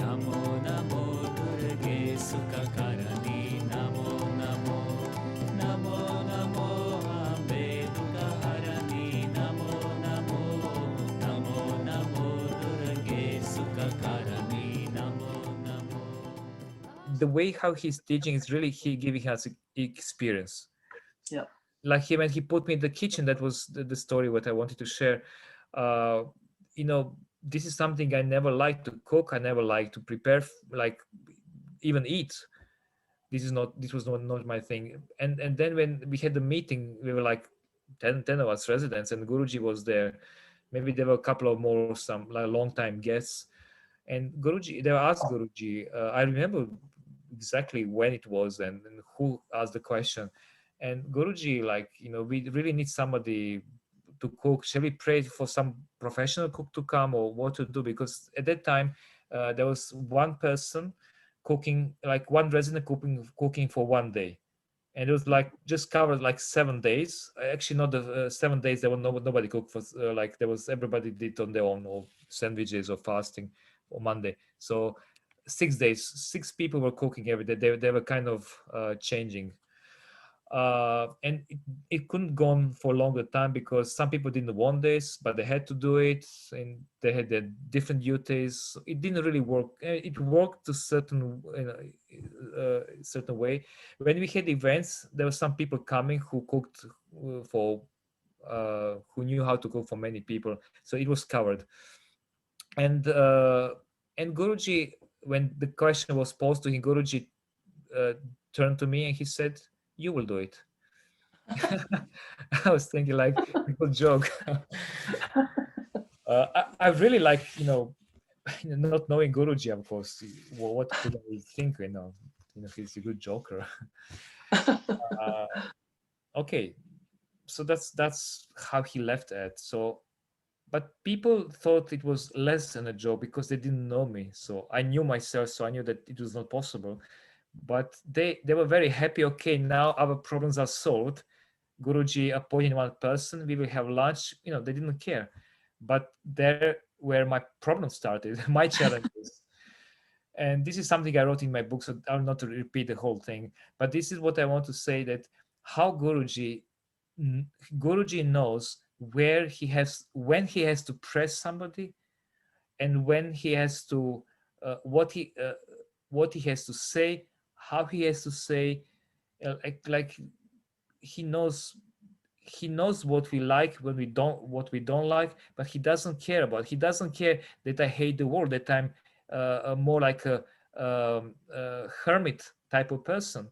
Namo Namo Durge Sukhakarani, Namo Namo, Namo Namo Ambe Dukhaharani, Namo Namo, Namo Namo Durge Sukhakarani, Namo Namo. The way how he's teaching is really he giving us experience. Yeah. Like when he put me in the kitchen, that was the story what I wanted to share. uh you know, this is something I never liked to cook, I never liked to prepare, like even eat. This was not my thing. And then when we had the meeting, we were like 10 of us residents, and Guruji was there. Maybe there were a couple of more, some like long time guests. And Guruji, they asked Guruji, I remember exactly when it was, and who asked the question. And Guruji, like, we really need somebody to cook. Shall we pray for some professional cook to come, or what to do? Because at that time, there was one person cooking, like one resident cooking for one day. And it was like just covered like 7 days. Actually, not the 7 days. There was nobody cooked for, like, there was, everybody did on their own, or sandwiches or fasting or Monday. So 6 days, 6 people were cooking every day. They were kind of changing. And it couldn't go on for a longer time because some people didn't want this, but they had to do it, and they had their different duties. It didn't really work. It worked to certain, certain way. When we had events, there were some people coming who cooked for, who knew how to cook for many people, so it was covered. And Guruji, when the question was posed to him, Guruji uh, turned to me and he said, "You will do it." I was thinking like, good joke. I really like, not knowing Guruji, of course. What could I think? He's a good joker. Uh, okay, so that's how he left it. So, but people thought it was less than a joke because they didn't know me. So I knew myself, so I knew that it was not possible. But they were very happy. Okay, now our problems are solved. Guruji appointed one person, we will have lunch. They didn't care. But there where my problem started, my challenges. And this is something I wrote in my book, so I'll not repeat the whole thing. But this is what I want to say, that how Guruji knows where he has, when he has to press somebody, and when he has to, what he has to say, how he has to say, like he knows what we like, when we don't, what we don't like, but he doesn't care about. He doesn't care that I hate the world, that I'm more like a hermit type of person.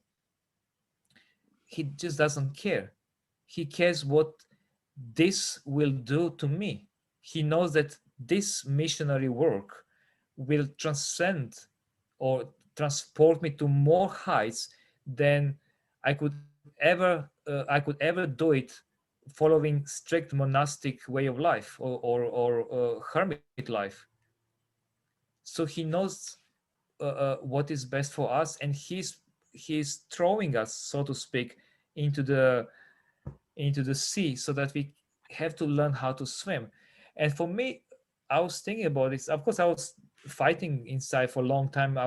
He just doesn't care. He cares what this will do to me. He knows that this missionary work will transcend or transport me to more heights than I could ever do it following strict monastic way of life, or hermit life. So he knows what is best for us, and he's throwing us, so to speak, into the sea, so that we have to learn how to swim. And for me, I was thinking about this. Of course, I was fighting inside for a long time.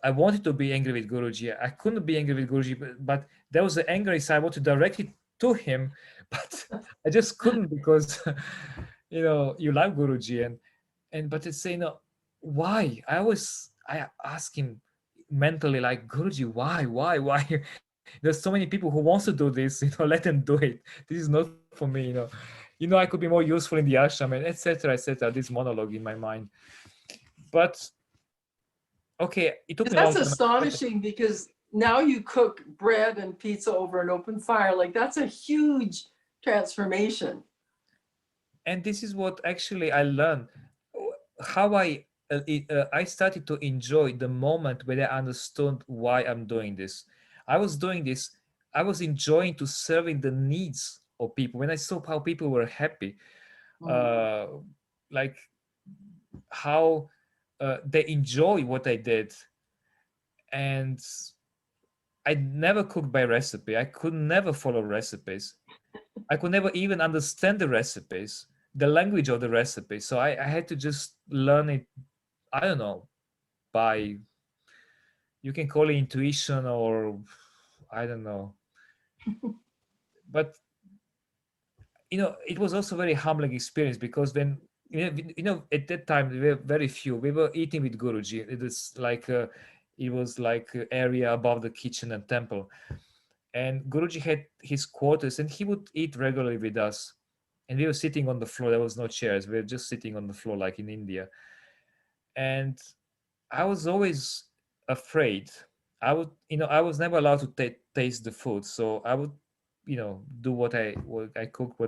I wanted to be angry with Guruji. I couldn't be angry with Guruji, but there was an anger inside. I wanted to direct it to him, but I just couldn't because, you love Guruji, and but it's saying, why? I ask him mentally, like, Guruji, why? There's so many people who wants to do this. Let them do it. This is not for me. I could be more useful in the ashram, and etc. etc. This monologue in my mind, but okay, it took me a long That's time. astonishing, because now you cook bread and pizza over an open fire. Like, that's a huge transformation. And this is what actually I learned, how I started to enjoy the moment when I understood why I'm doing this. I was doing this. I was enjoying to serving the needs of people. When I saw how people were happy, uh, like how they enjoy what I did, and I never cooked by recipe. I could never follow recipes. I could never even understand the recipes, the language of the recipe. So I had to just learn it I don't know, by, you can call it intuition, or I don't know. But it was also very humbling experience, because when at that time we were very few. We were eating with Guruji. It was like a area above the kitchen and temple, and Guruji had his quarters, and he would eat regularly with us. And we were sitting on the floor. There was no chairs. We were just sitting on the floor, like in India. And I was always afraid. I was never allowed to taste the food. So I would, do what I cooked,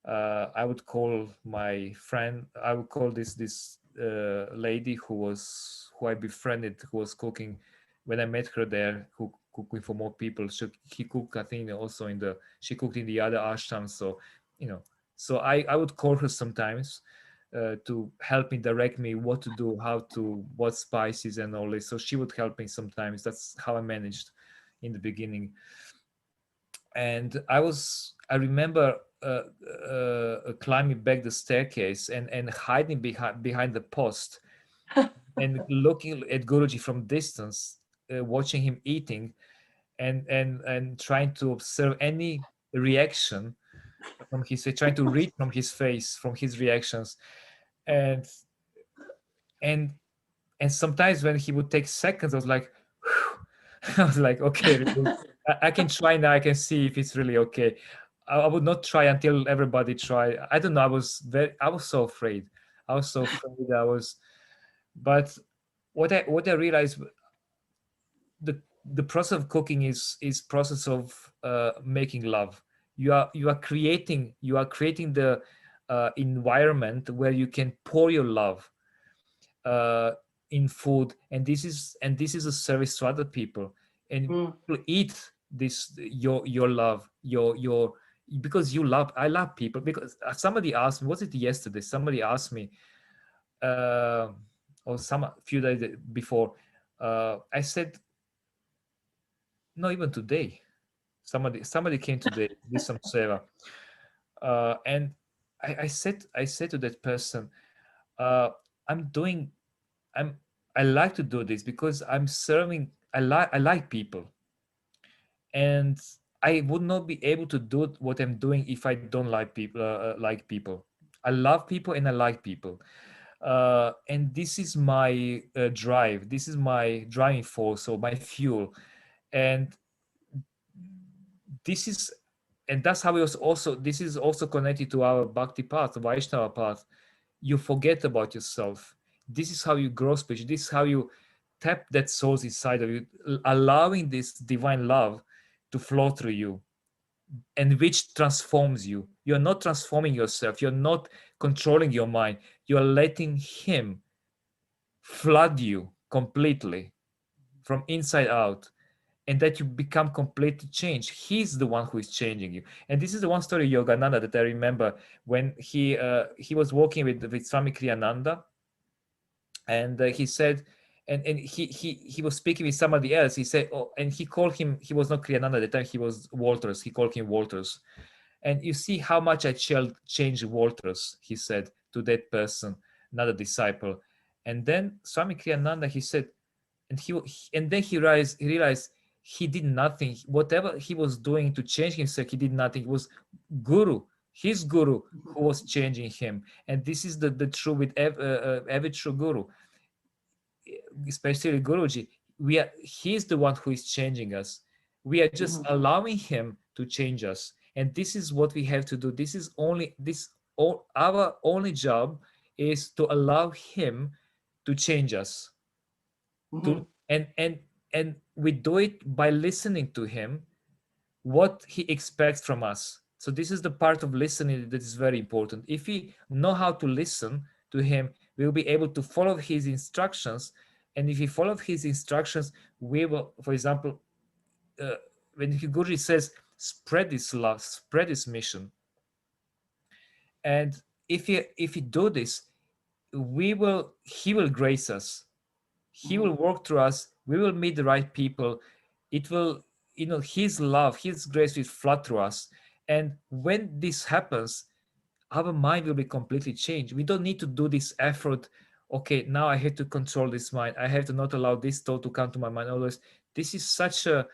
I would call my friend. I would call this lady who I befriended, who was cooking when I met her there, who cooking for more people. He cooked, I think, also she cooked in the other ashram. So, I would call her sometimes to help me, direct me what to do, what spices and all this. So she would help me sometimes. That's how I managed in the beginning. And I remember climbing back the staircase and hiding behind the post and looking at Guruji from distance, watching him eating, and trying to observe any reaction from his face, trying to read from his face, from his reactions. And and and sometimes when he would take seconds, I was like, I was like, okay, I can try now. I can see if it's really okay. I would not try until everybody try. I don't know. I was so afraid. I was so afraid. But what I realized, the process of cooking is process of making love. You are creating the environment where you can pour your love uh, in food, and this is a service to other people, and people eat this your love, your because you love. I love people, because somebody asked me, was it yesterday, somebody asked me, uh, or some few days before, I said, no, even today, somebody came today, did some seva, and I said to that person, uh, I'm doing I'm I like to do this because I'm serving. I like people, and I would not be able to do what I'm doing if I don't like people. Like people, I love people and I like people, and this is my drive. This is my driving force, or my fuel, and this is and that's how it was also. This is also connected to our bhakti path, the Vaishnava path. You forget about yourself. This is how you grow spiritually. This is how you tap that source inside of you, allowing this divine love to flow through you, and which transforms you. You're not transforming yourself. You're not controlling your mind. You're letting him flood you completely from inside out, and that you become completely changed. He's the one who is changing you. And this is the one story of Yogananda that I remember, when he was walking with Swami Kriyananda, and he said, and he was speaking with somebody else. He said, oh, and he called him. He was not Kriyananda at the time. He was Walters. He called him Walters. And you see how much I changed Walters, he said to that person, another disciple. And then Swami Kriyananda, he said, and then he realized he did nothing. Whatever he was doing to change himself, he did nothing. It was his guru, who was changing him. And this is the true with every true guru, especially Guruji. He's the one who is changing us. We are just allowing him to change us. And this is what we have to do. Our only job is to allow him to change us. And we do it by listening to him, what he expects from us. So this is the part of listening that is very important. If we know how to listen to him, we'll be able to follow his instructions. And if we follow his instructions, we will, for example, when Guruji says, spread this love, spread this mission. And if we do this, he will grace us. He will work through us. We will meet the right people. It will, his love, his grace will flood through us. And when this happens, our mind will be completely changed. We don't need to do this effort okay, now I have to control this mind. I have to not allow this thought to come to my mind always. This is such a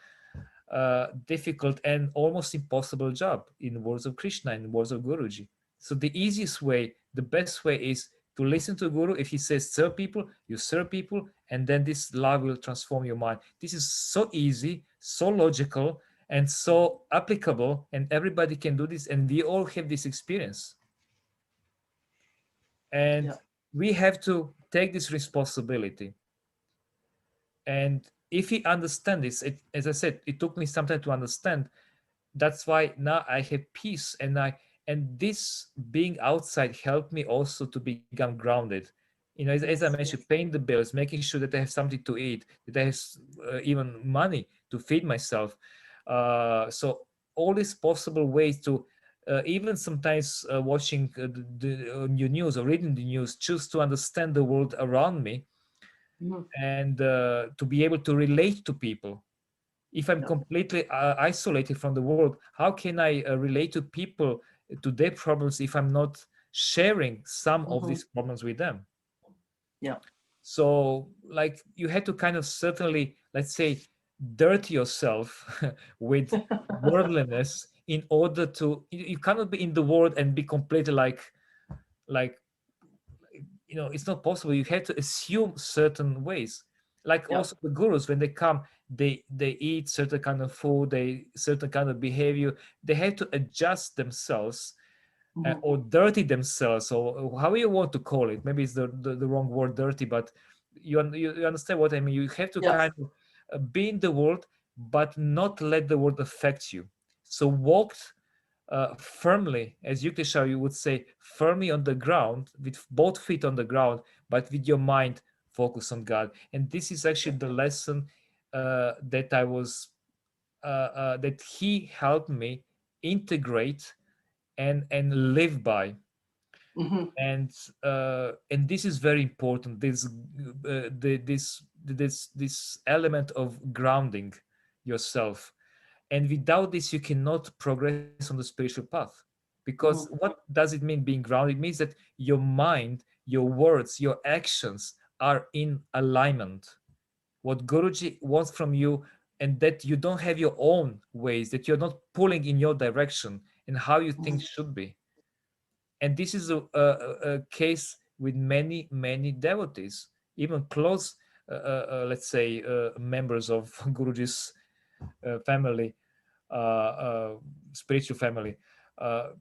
difficult and almost impossible job, in the words of Krishna, in the words of Guruji. So the easiest way, the best way is to listen to Guru. If he says serve people, you serve people, and then this love will transform your mind. This is so easy, so logical, and so applicable, and everybody can do this, and we all have this experience. And Yeah. we have to take this responsibility. And if we understand this, as I said, it took me some time to understand. That's why now I have peace, and this being outside helped me also to become grounded. As I Yes. mentioned, Yes. paying the bills, making sure that I have something to eat, that I have even money to feed myself. So all these possible ways to even sometimes watching the new news or reading the news, choose to understand the world around me, Mhm. and to be able to relate to people. If I'm Yeah. completely isolated from the world, how can I relate to people, to their problems, if I'm not sharing some of Mhm. these problems with them? Yeah. So like you had to kind of certainly, let's say, dirty yourself with worldliness in order to, you cannot be in the world and be completely like it's not possible. You have to assume certain ways. Like Yeah. also the gurus, when they come, they eat certain kind of food, they certain kind of behavior. They have to adjust themselves, Mhm. or dirty themselves, or however you want to call it. Maybe it's the wrong word, dirty, but you understand what I mean. You have to Yes. kind of be in the world, but not let the world affect you. So walk firmly, as Yukteswar you would say, firmly on the ground, with both feet on the ground, but with your mind focused on God. And this is actually the lesson that I was that he helped me integrate and live by. Mhm. And this is very important. This element of grounding yourself, and without this you cannot progress on the spiritual path. Because Mhm. what does it mean being grounded? It means that your mind, your words, your actions are in alignment. What Guruji wants from you, and that you don't have your own ways, that you're not pulling in your direction and how you think Mhm. should be. And this is a case with many devotees, even close let's say members of Guruji's family, spiritual family. uh,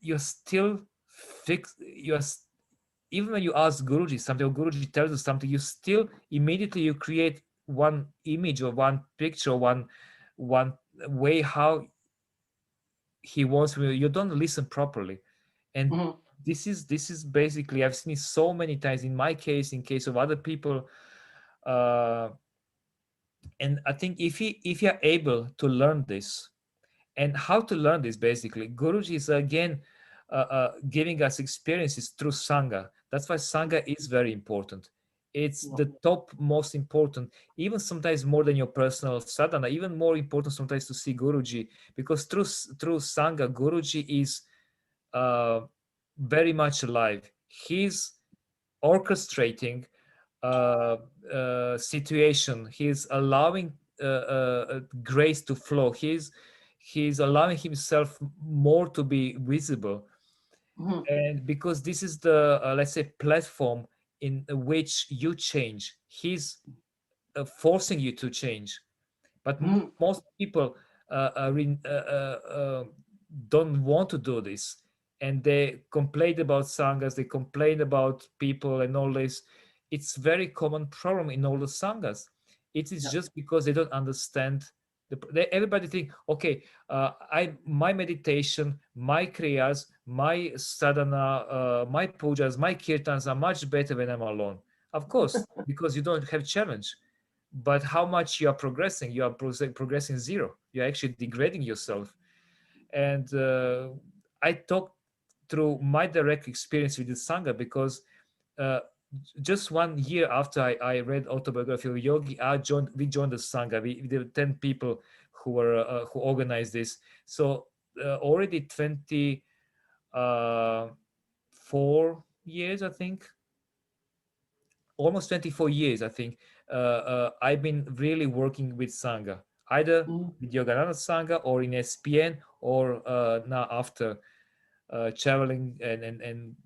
you're still fixed. Even when you ask Guruji something, or Guruji tells you something, you still immediately you create one image or one picture, one way how he wants you. You don't listen properly. And Mhm. this is basically, I've seen it so many times, in my case, in case of other people. uh, and I think if you're able to learn this, and how to learn this, basically Guruji is again giving us experiences through sangha. That's why sangha is very important. It's Yeah. the top most important, even sometimes more than your personal sadhana, even more important sometimes to see Guruji, because through sangha Guruji is uh, very much alive. He's orchestrating situation. He's allowing grace to flow. He's allowing himself more to be visible, Mhm. and because this is the let's say platform in which you change. He's forcing you to change. But Mhm. most people don't want to do this, and they complain about sanghas, they complain about people and all this. It's very common problem in all the sanghas. It is Yeah. just because they don't understand everybody think, okay, I my meditation, my kriyas, my sadhana, my pujas, my kirtans are much better when I'm alone. Of course, because you don't have challenge. But how much you are progressing? You are progressing zero. You're actually degrading yourself. And I talked through my direct experience with the sangha, because uh, just 1 year after I read autobiography of Yogi, we joined the sangha. We there were 10 people who organized this. So already 24 years, I think, almost 24 years, I think, I've been really working with sangha, either with Yogananda Sangha or in SPN, or now after traveling and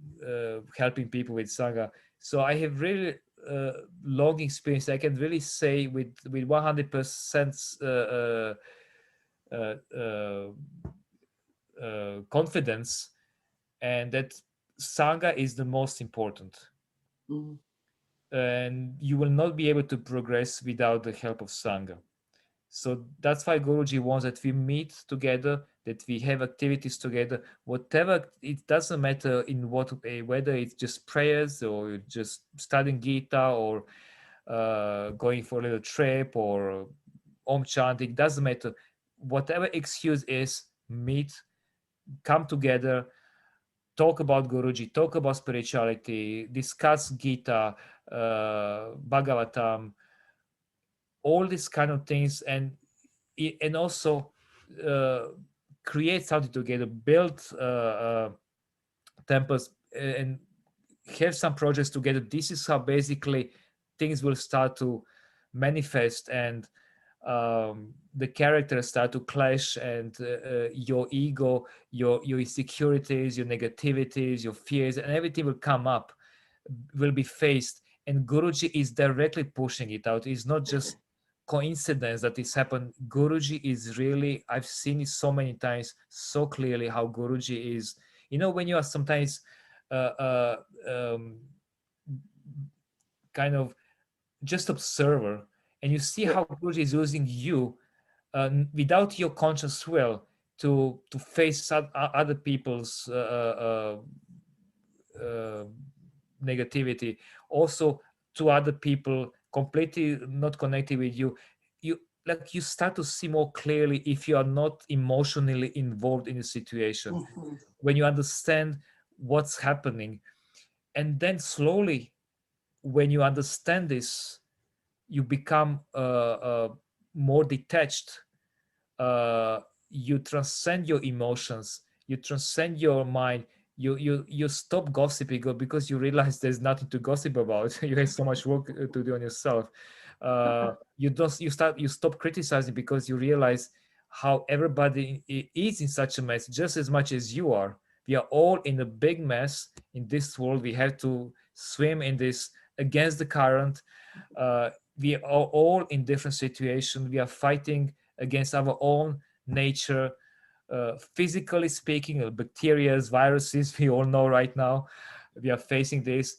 helping people with sangha. So I have really long experience. I can really say with 100% uh, uh, confidence, and that sangha is the most important. Mhm. And you will not be able to progress without the help of sangha. So that's why Guruji wants that we meet together, that we have activities together, whatever. It doesn't matter in what way, whether it's just prayers or just studying Gita or going for a little trip or Om chanting, doesn't matter. Whatever excuse is, meet, come together, talk about Guruji, talk about spirituality, discuss Gita, Bhagavatam, all these kind of things, and also uh, create something together, build temples, and have some projects together. This is how basically things will start to manifest, and the characters start to clash, and your ego, your insecurities, your negativities, your fears, and everything will come up, will be faced, and Guruji is directly pushing it out. It's not just coincidence that this happened. Guruji is really, I've seen it so many times so clearly how Guruji is, when you are sometimes uh, uh, um, kind of just observer, and you see Yeah. how Guruji is using you without your conscious will to face other people's uh, negativity, also to other people completely not connected with you. You start to see more clearly if you are not emotionally involved in the situation, Mhm. when you understand what's happening. And then slowly, when you understand this, you become more detached. You transcend your emotions, you transcend your mind, you stop gossiping, because you realize there's nothing to gossip about. You have so much work to do on yourself. You stop criticizing, because you realize how everybody is in such a mess just as much as you are. We are all in a big mess in this world. We have to swim in this against the current. uh, we are all in different situations. We are fighting against our own nature, physically speaking, bacteria, viruses, we all know right now. We are facing this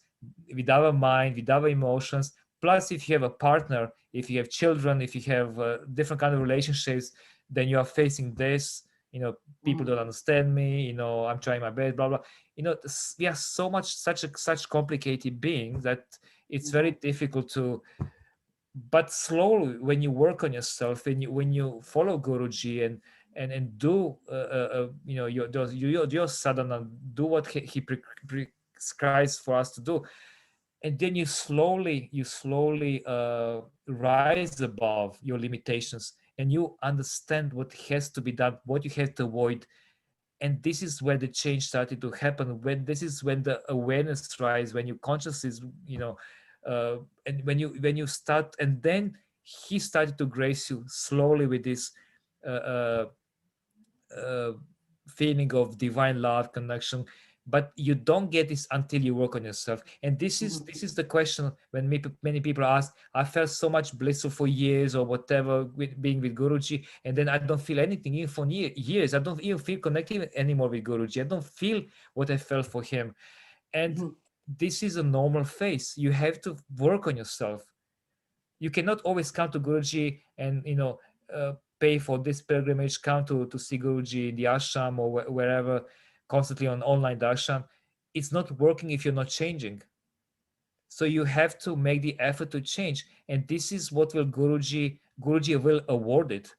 with our mind, with our emotions. Plus, if you have a partner, if you have children, if you have different kind of relationships, then you are facing this. People don't understand me. I'm trying my best. Blah blah. We are so much such complicated beings that it's very difficult to. But slowly, when you work on yourself, when you follow Guruji and do your sadhana, do what he prescribes for us to do, and then you slowly rise above your limitations, and you understand what has to be done, what you have to avoid. And this is where the change started to happen, when this is when the awareness rise, when your consciousness is, uh, and when you start, and then he started to grace you slowly with this uh, uh, uh, feeling of divine love connection. But you don't get this until you work on yourself. And this is the question, when many people ask, I felt so much blissful for years or whatever with being with Guruji, and then I don't feel anything even for years. I don't even feel connected anymore with Guruji. I don't feel what I felt for him. And Mhm. this is a normal phase. You have to work on yourself. You cannot always come to Guruji and pay for this pilgrimage, come to see Guruji in the ashram or wherever, constantly on online darshan. It's not working if you're not changing. So you have to make the effort to change, and this is what will Guruji will award it.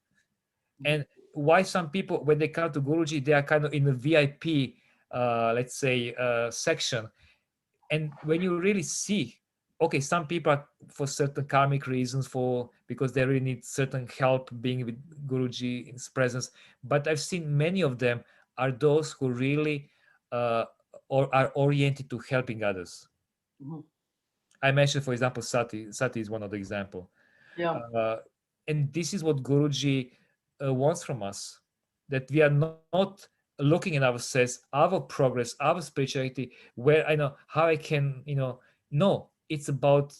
And why some people, when they come to Guruji, they are kind of in the VIP, let's say, section. And when you really see, okay, some people are for certain karmic reasons, for because they really need certain help being with Guruji in his presence. But I've seen many of them are those who really or are oriented to helping others. Mhm. I mentioned, for example, Sati is one of the example. Yeah. And this is what Guruji wants from us, that we are not looking at ourselves, our progress, our spirituality, where I know how I can, no, it's about,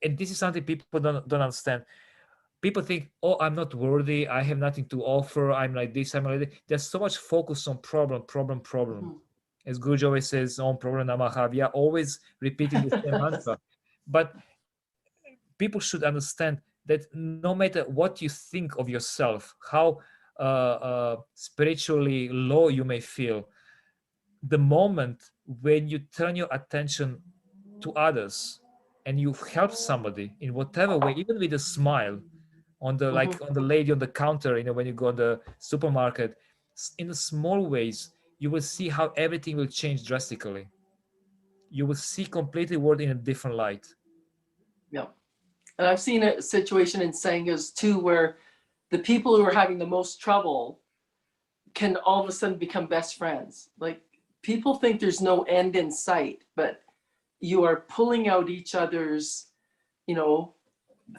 and this is something people don't understand. People think, oh, I'm not worthy, I have nothing to offer, I'm like this, I'm like that. There's so much focus on problem, problem, problem. Mhm. As Guruji always says, on problem namaha, we are always repeating the same mantra. But people should understand that no matter what you think of yourself, how spiritually low you may feel, the moment when you turn your attention to others and you help somebody in whatever way, even with a smile, on the Mhm. like on the lady on the counter, when you go in the supermarket, in the small ways, you will see how everything will change drastically. You will see completely world in a different light. Yeah. And I've seen a situation in sanghas too, where the people who are having the most trouble can all of a sudden become best friends. Like, people think there's no end in sight, but you are pulling out each other's,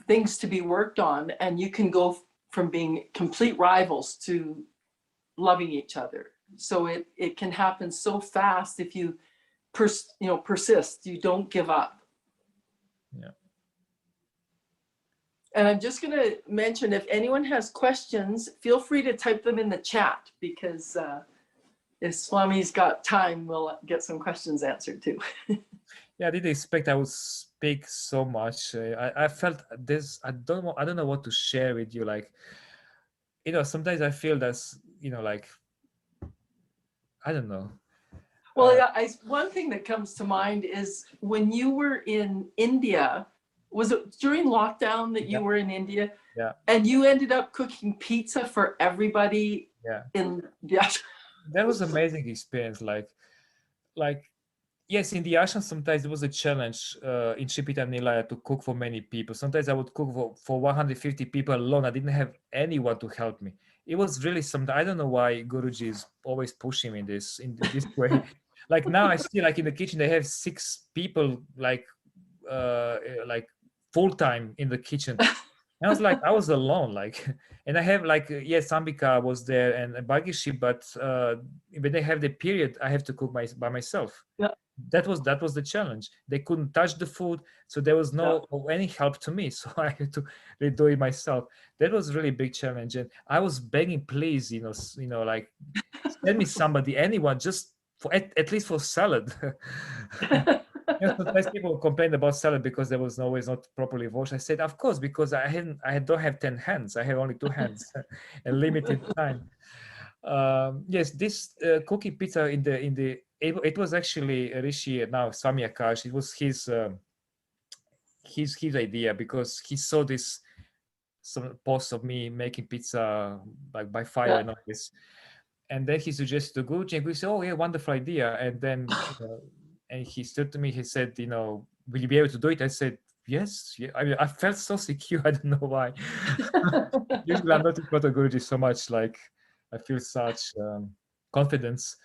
things to be worked on, and you can go from being complete rivals to loving each other. So it can happen so fast if you persist, you don't give up. Yeah. And I'm just going to mention, if anyone has questions, feel free to type them in the chat, because if Swami's got time, we'll get some questions answered too. Yeah, I didn't expect I would speak so much. I felt this. I don't know what to share with you. Like, sometimes I feel that's, like, I don't know. Well, one thing that comes to mind is when you were in India, was it during lockdown that you Yeah. were in India? Yeah. And you ended up cooking pizza for everybody Yeah. in the ashram. That was amazing experience. Like, yes, in the ashram sometimes it was a challenge in Shipita Nilaya to cook for many people. Sometimes I would cook for 150 people alone. I didn't have anyone to help me. It was really something. I don't know why Guruji is always pushing me in this way. Like now I see, like in the kitchen they have 6 people like full time in the kitchen. And I was like, I was alone, like, and I have like, yes, Ambika was there and Bagishi, but when they have the period, I have to cook by myself. Yeah. That was the challenge. They couldn't touch the food, so there was no any help to me. So I had to really do it myself. That was really big challenge, and I was begging, please, like, send me somebody, anyone, just for at least for salad. Sometimes people complain about salad because there was always not properly washed. I said, of course, because I don't have 10 hands. I have only 2 hands and limited time. Yes, this cookie pizza it was actually Rishi, now Swami Akash. It was his idea, because he saw this some posts of me making pizza like by fire and all this, and then he suggested to Guruji, and we said, oh yeah, wonderful idea. And then and he stood to me, he said, will you be able to do it? I said, yes. Yeah. I mean, I felt so secure. I don't know why. Usually I'm not in front of Guruji so much, like I feel such confidence.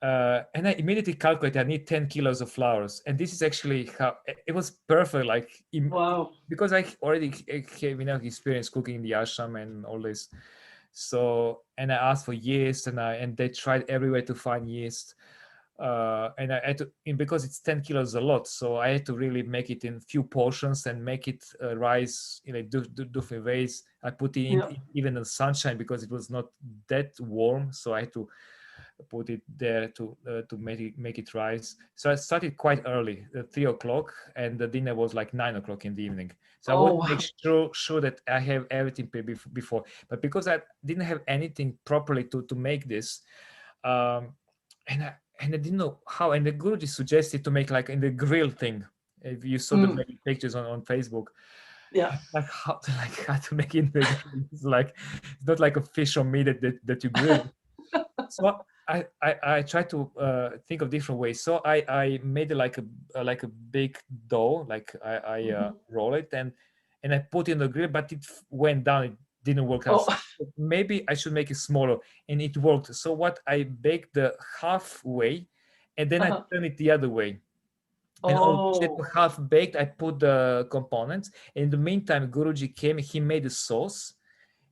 And I immediately calculated I need 10 kilos of flowers. And this is actually how it was perfect. Like, Wow. because I already have enough experience cooking in the ashram and all this. So, and I asked for yeast, and they tried everywhere to find yeast. And I had to, because it's 10 kilos a lot, so I had to really make it in few portions and make it rise in different ways. I put it in even in the sunshine because it was not that warm, so I had to put it there to make it rise. So I started quite early, 3 o'clock, and the dinner was like 9 o'clock in the evening. So I want to make sure that I have everything before. But because I didn't have anything properly to make this, and I didn't know how. And the Guruji suggested to make like in the grill thing. If you saw the many pictures on Facebook, like how to make it in the grill. It's like, it's not like a fish or meat that you grill. So I try to think of different ways. So I made it like a big dough, like I roll it and I put it in the grill, but it went down. It didn't work out. So maybe I should make it smaller, and it worked. So what I baked the halfway, and then I turn it the other way. And on which they Oh. were half baked, I put the components. In the meantime, Guruji came, he made the sauce,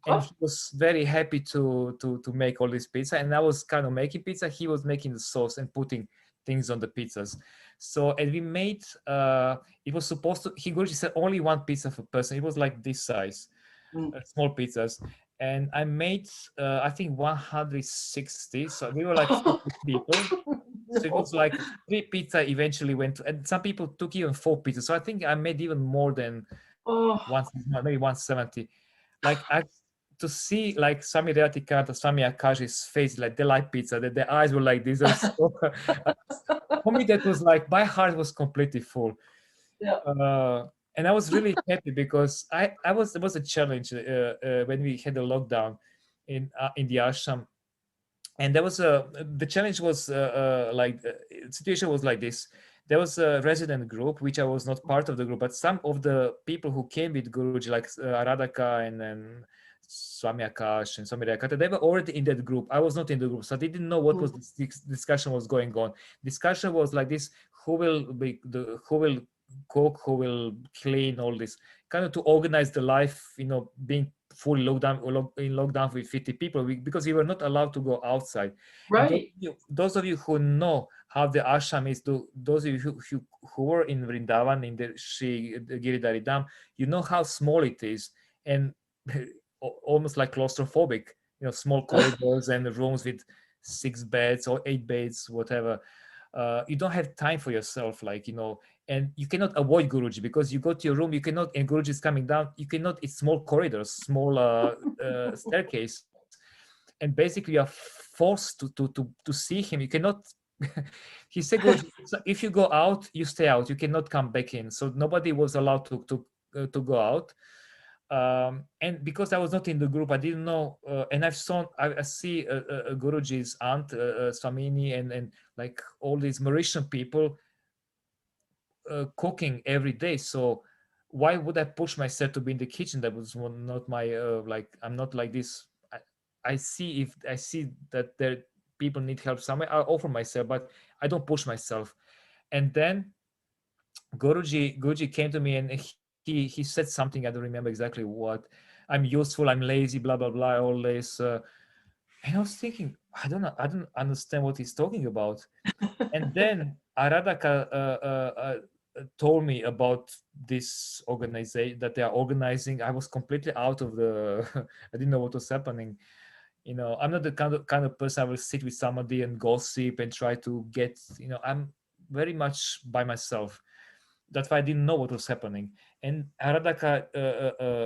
and Oh. he was very happy to make all this pizza. And I was kind of making pizza. He was making the sauce and putting things on the pizzas. So, and we made, it was supposed to, he Guruji said only one pizza per person. It was like this size, Mm. small pizzas. And I made, I think 160. So we were like 40 people. So it No. was like 3 pizza eventually went, and some people took even 4 pizzas. So I think I made even more than Oh. maybe 170. Like I to see like Swami Ratikanta, Swami Akashi's face, like they like pizza, that their eyes were like this. So, for me, that was like my heart was completely full. Yeah. And I was really happy because I was, it was a challenge when we had a lockdown in the ashram. And there was a, the challenge was like situation was like this. There was a resident group which I was not part of the group, but some of the people who came with Guruji, like Aradhaka and Swami Akash and Swami Rakata, they were already in that group. I was not in the group, so they didn't know what was Mm. this discussion was going on. Discussion was like this: who will be the, who will cook, who will clean, all this kind of to organize the life, being fully locked down, in lockdown with 50 people, because we were not allowed to go outside. And Right. those of you who know how the ashram is, those of you who were in Vrindavan, in the Sri Giridhari Dham, you know how small it is, and almost like claustrophobic, small corridors and rooms with 6 beds or 8 beds, whatever. You don't have time for yourself, like, and you cannot avoid Guruji because you go to your room, you cannot, and Guruji is coming down, you cannot, it's small corridors, small staircase, and basically you are forced to see him. You cannot. He said, Guruji, so if you go out, you stay out, you cannot come back in. So nobody was allowed to go out. And because I was not in the group, I didn't know. And I see Guruji's aunt, Swamini, and like all these Mauritian people cooking every day. So why would I push myself to be in the kitchen? That was not my like. I'm not like this. I see, if I see that there people need help somewhere, I offer myself, but I don't push myself. And then Guruji came to me and he said something, I don't remember exactly what. I'm useful, I'm lazy, blah blah blah, all this. And I was thinking, I don't know, I don't understand what he's talking about. And then Aradhaka told me about this organization that they are organizing. I was completely out of the. I didn't know what was happening. I'm not the kind of person I will sit with somebody and gossip and try to get. I'm very much by myself. That's why I didn't know what was happening. And Aradhaka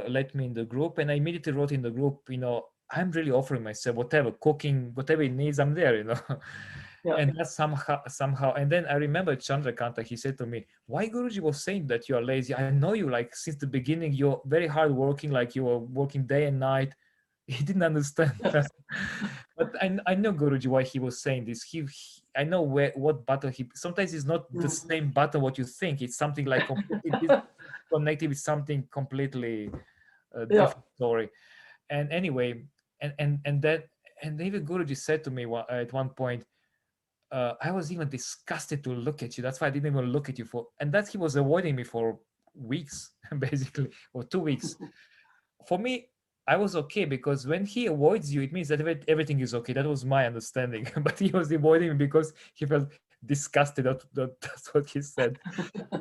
let me in the group, and I immediately wrote in the group, I'm really offering myself, whatever, cooking, whatever it needs, I'm there. Yeah. And that's somehow. And then I remember Chandrakanta, he said to me, why Guruji was saying that you are lazy? I know you, like, since the beginning, you're very hard working, like you are working day and night. He didn't understand. But I know Guruji why he was saying this. I know what button he. Sometimes it's not the Mm. same button what you think. It's something like completely connected with something completely Yeah. different story. And anyway, and that, and even Guruji said to me at one point, I was even disgusted to look at you. That's why I didn't even look at you for. And that he was avoiding me for weeks, basically, or 2 weeks. For me, I was okay because when he avoids you, it means that everything is okay. That was my understanding. But he was avoiding me because he felt disgusted. That's what he said.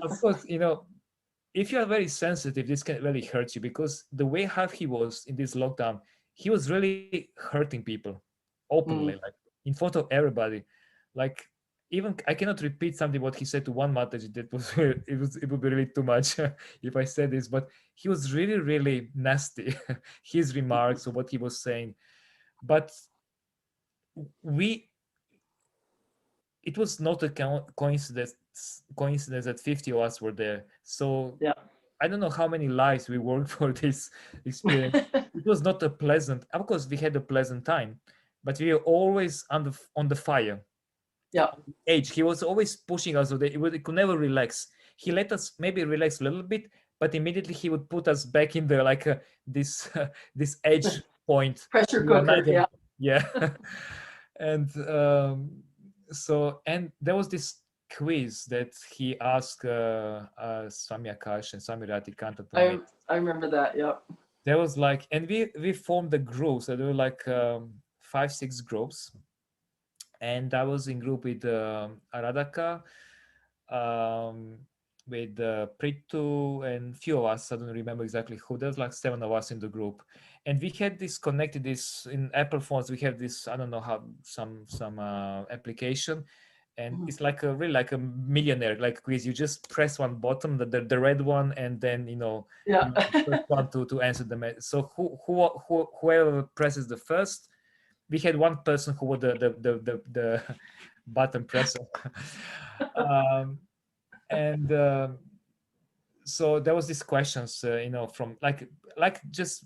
Of course, if you are very sensitive, this can really hurt you because the way how he was in this lockdown, he was really hurting people openly, Mm. like in front of everybody. Like, even I cannot repeat something what he said to one Mataji. That was it would be really too much if I said this, but he was really, really nasty. His remarks or what he was saying. But we it was not a coincidence that 50 of us were there. So Yeah. I don't know how many lives we worked for this experience. It was not a pleasant. Of course, we had a pleasant time, but we were always on the fire. Yeah. Edge. He was always pushing us so that it could never relax. He let us maybe relax a little bit, but immediately he would put us back in the like this this edge point. Pressure We are cooker. neither, Yeah. yeah. And so, and there was this. quiz that he asked Swami Akash and Swami Radhikanta to me. I remember that. Yep. There was like, and we formed the groups. So there were like 5-6 groups, and I was in group with Aradhaka, um, with Pritu, and few of us. I don't remember exactly who. There's like 7 of us in the group, and we had this connected. This in Apple phones. We have this. I don't know how some application, and it's like a really like a millionaire like quiz. You just press one button, the red one, and then Yeah. you first one to answer the. So whoever presses the first, we had one person who was the button presser. And so there was these questions, from like just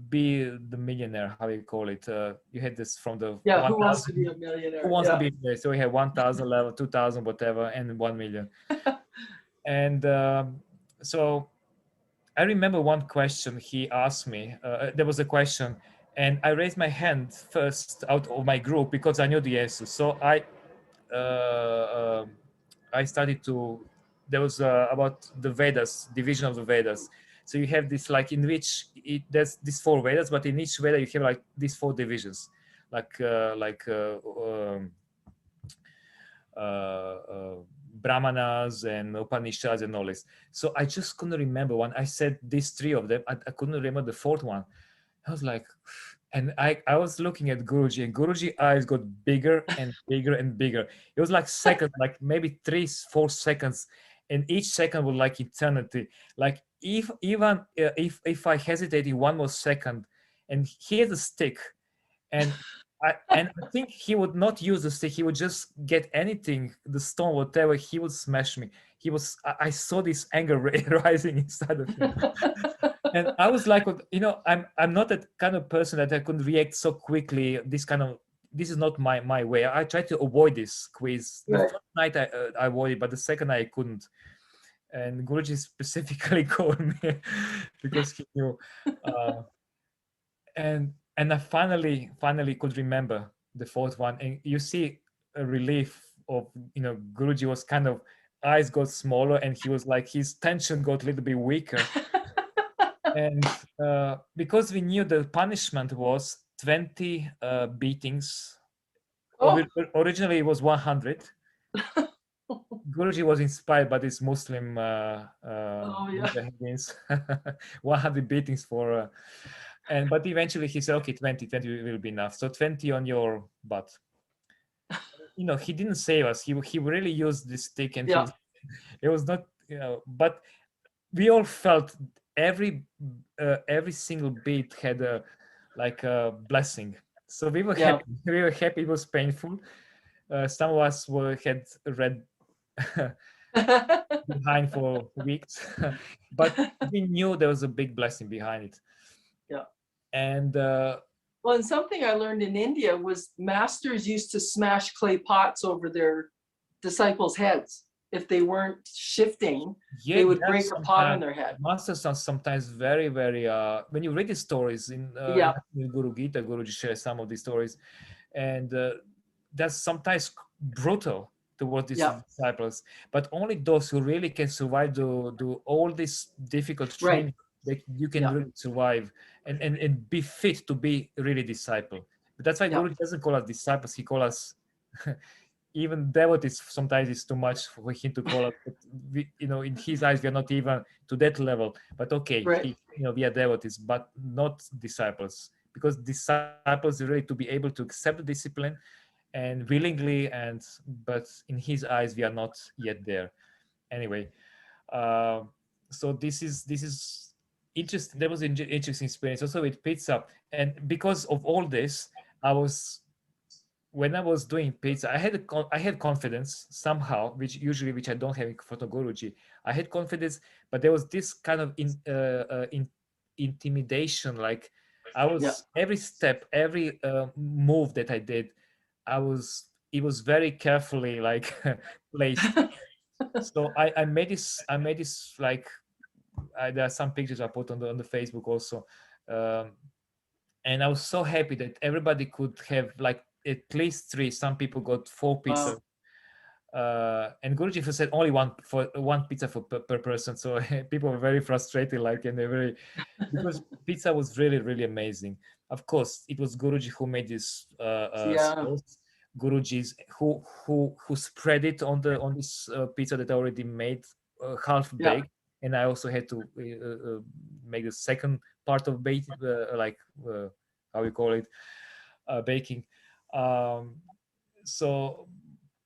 be the millionaire, how you call it. You had this from the Yeah. Who 1,000. wants to be a millionaire? Who wants to Yeah. be there? So we had 1,000 level, 2,000, whatever, and 1 million. And so I remember one question he asked me. There was a question, and I raised my hand first out of my group because I knew the answer. So I started to. There was about the Vedas, division of the Vedas. So you have this like in which there's these 4 Vedas, but in each Veda you have like these 4 divisions, like Brahmanas and Upanishads and all this. So I just couldn't remember one. I said these 3 of them. I couldn't remember the 4th one. I was like, and I was looking at Guruji, and Guruji eyes got bigger and bigger and bigger. It was like seconds, like maybe 3-4 seconds, and each second was like eternity. Like if I hesitated 1 more second, and he had a stick, and I think he would not use the stick. He would just get anything, the stone, whatever. He would smash me. I saw this anger rising inside of him. And I was like, I'm not that kind of person that I could react so quickly. This is not my way. I tried to avoid this quiz. The Right. first night I avoided, but the second night I couldn't. And Guruji specifically called me because he knew. And I finally could remember the 4th one. And you see a relief of, Guruji was kind of, eyes got smaller, and he was like, his tension got a little bit weaker. And because we knew the punishment was 20 beatings. Oh. Originally it was 100. Guruji was inspired by this Muslim yeah. 100 beatings for but eventually he said, okay, 20 will be enough. So 20 on your butt. He didn't save us. He really used this stick, and Yeah. it was not, but we all felt every single beat had a blessing. So we were happy. We were happy. It was painful. Some of us had red behind for weeks, but we knew there was a big blessing behind it. Yeah. And well, and something I learned in India was masters used to smash clay pots over their disciples' heads. If they weren't shifting, they would break a pot on their head. Masters are sometimes very, very, when you read the stories in Guru Gita, Guruji shares some of these stories, and that's sometimes brutal towards these disciples, but only those who really can survive do all this difficult training, that you can really survive and be fit to be really disciple. But that's why Guruji doesn't call us disciples, he calls us even devotees. Sometimes it's too much for him to call us. But we, in his eyes, we are not even to that level. But okay, we are devotees, but not disciples, because disciples are really to be able to accept the discipline and willingly, but in his eyes, we are not yet there. Anyway, so this is interesting. That was an interesting experience also with pizza, and because of all this, when I was doing pizza, I had confidence somehow, which I don't have in front of Guruji. I had confidence, but there was this kind of intimidation. Like I was every step, every move that I did, it was very carefully placed. So I made this like there are some pictures I put on the Facebook also, and I was so happy that everybody could have like at least 3. Some people got 4 pizzas. And Guruji said only one pizza per person. So people were very frustrated, like, and they very, because pizza was really, really amazing. Of course, it was Guruji who made this Yeah. sauce. Guruji's who spread it on this pizza that I already made, half Yeah. baked, and I also had to make the second part of baking, how you call it, baking. So